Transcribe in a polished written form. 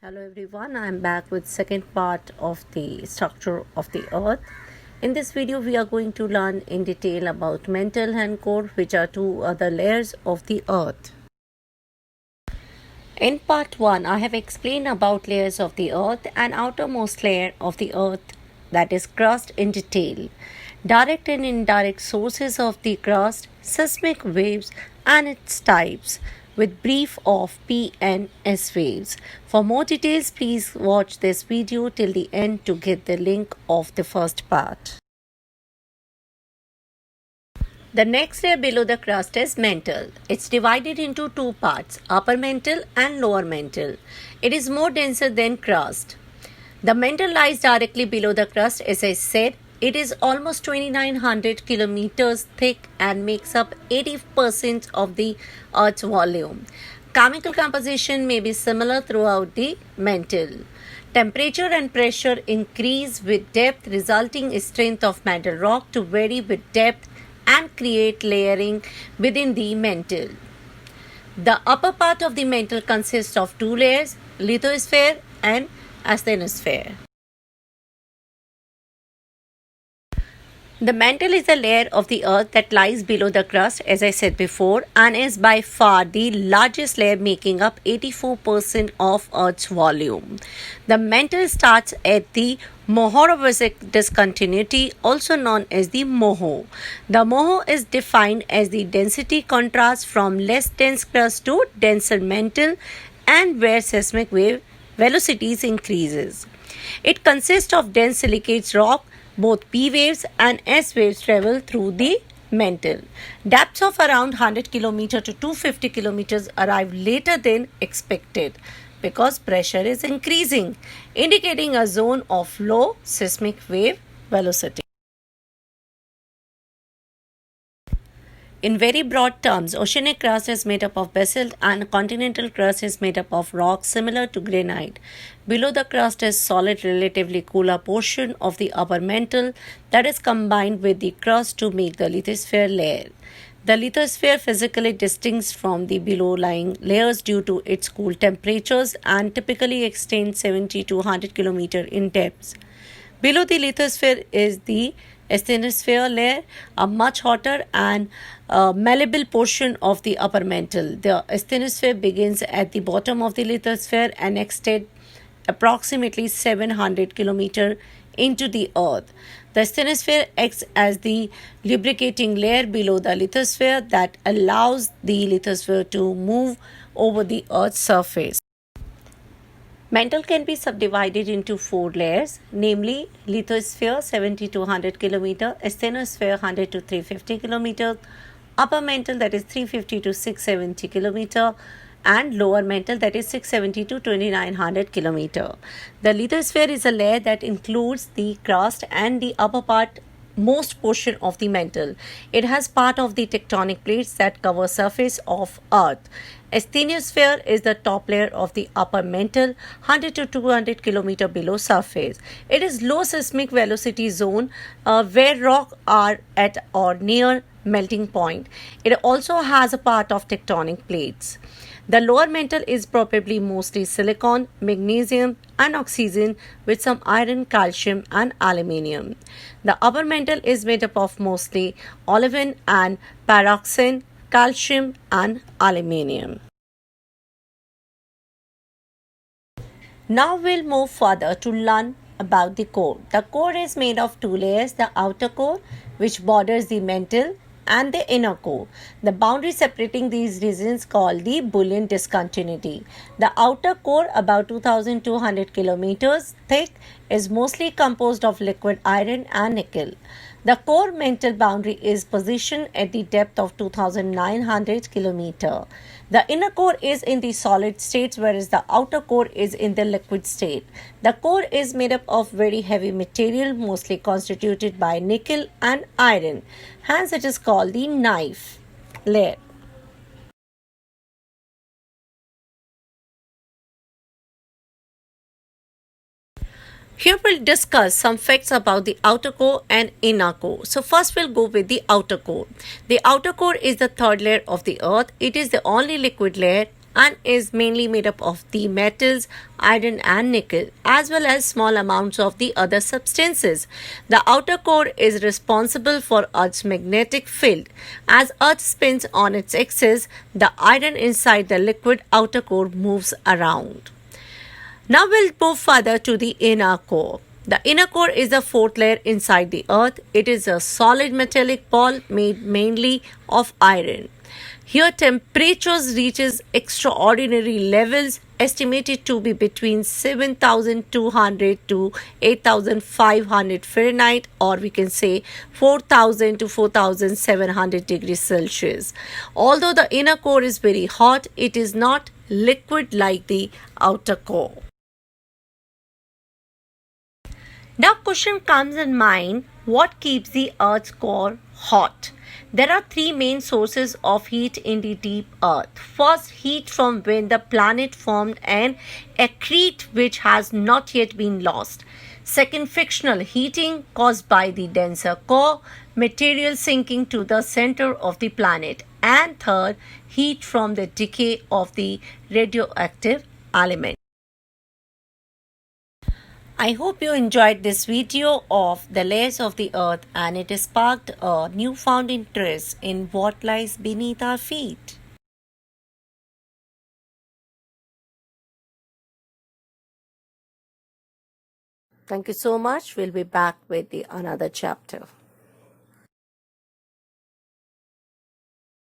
Hello everyone, I am back with second part of the structure of the earth. In this video we are going to learn in detail about mantle and core, which are two other layers of the earth. In part 1 I have explained about layers of the earth and outermost layer of the earth, that is crust, in detail. Direct and indirect sources of the crust, seismic waves and its types, with brief of P and S waves. For more details, please watch this video till the end to get the link of the first part. The next layer below the crust is mantle. It's divided into two parts, upper mantle and lower mantle. It is more denser than crust. The mantle lies directly below the crust, as I said. It is almost 2900 kilometers thick and makes up 80% of the Earth's volume. Chemical composition may be similar throughout the mantle. Temperature and pressure increase with depth, resulting in strength of mantle rock to vary with depth and create layering within the mantle. The upper part of the mantle consists of two layers, lithosphere and asthenosphere. The mantle is a layer of the earth that lies below the crust, as I said before, and is by far the largest layer, making up 84% of Earth's volume. The mantle starts at the Mohorovicic discontinuity, also known as the MOHO. The MOHO is defined as the density contrast from less dense crust to denser mantle, and where seismic wave velocities increases. It consists of dense silicates rock. Both P waves and S waves travel through the mantle. Depths of around 100 km to 250 km arrive later than expected because pressure is increasing, indicating a zone of low seismic wave velocity. In very broad terms, oceanic crust is made up of basalt and continental crust is made up of rock similar to granite. Below the crust is solid, relatively cooler portion of the upper mantle that is combined with the crust to make the lithosphere layer. The lithosphere physically distinguishes from the below-lying layers due to its cool temperatures and typically extends 70 to 100 km in depth. Below the lithosphere is the asthenosphere layer, a much hotter and malleable portion of the upper mantle. The asthenosphere begins at the bottom of the lithosphere and extends approximately 700 km into the earth. The asthenosphere acts as the lubricating layer below the lithosphere that allows the lithosphere to move over the earth's surface. Mantle can be subdivided into four layers, namely lithosphere 70 to 100 km, asthenosphere 100 to 350 km, upper mantle that is 350 to 670 km, and lower mantle that is 670 to 2900 km. The lithosphere is a layer that includes the crust and the upper part most portion of the mantle. It has part of the tectonic plates that cover surface of earth. Asthenosphere is the top layer of the upper mantle, 100 to 200 km below surface. It is low seismic velocity zone where rock are at or near melting point. It also has a part of tectonic plates. The lower mantle is probably mostly silicon, magnesium, and oxygen with some iron, calcium, and aluminium. The upper mantle is made up of mostly olivine and pyroxene, calcium, and aluminium. Now we'll move further to learn about the core. The core is made of two layers, the outer core, which borders the mantle, and the inner core. The boundary separating these regions called the Boolean discontinuity. The outer core, about 2200 kilometers thick, is mostly composed of liquid iron and nickel. The core mantle boundary is positioned at the depth of 2900 kilometers. The inner core is in the solid state, whereas the outer core is in the liquid state. The core is made up of very heavy material, mostly constituted by nickel and iron. Hence, it is called the knife layer. Here we'll discuss some facts about the outer core and inner core. So first we'll go with the outer core. The outer core is the third layer of the earth. It is the only liquid layer and is mainly made up of the metals, iron and nickel, as well as small amounts of the other substances. The outer core is responsible for Earth's magnetic field. As Earth spins on its axis, the iron inside the liquid outer core moves around. Now we'll move further to the inner core. The inner core is the fourth layer inside the earth. It is a solid metallic ball made mainly of iron. Here temperatures reaches extraordinary levels estimated to be between 7200 to 8500 Fahrenheit, or we can say 4000 to 4700 degrees Celsius. Although the inner core is very hot, it is not liquid like the outer core. Now question comes in mind, what keeps the earth's core hot? There are three main sources of heat in the deep earth. First, heat from when the planet formed and accrete which has not yet been lost. Second, frictional heating caused by the denser core, material sinking to the center of the planet. And third, heat from the decay of the radioactive element. I hope you enjoyed this video of the layers of the earth and it has sparked a newfound interest in what lies beneath our feet. Thank you so much. We'll be back with another chapter.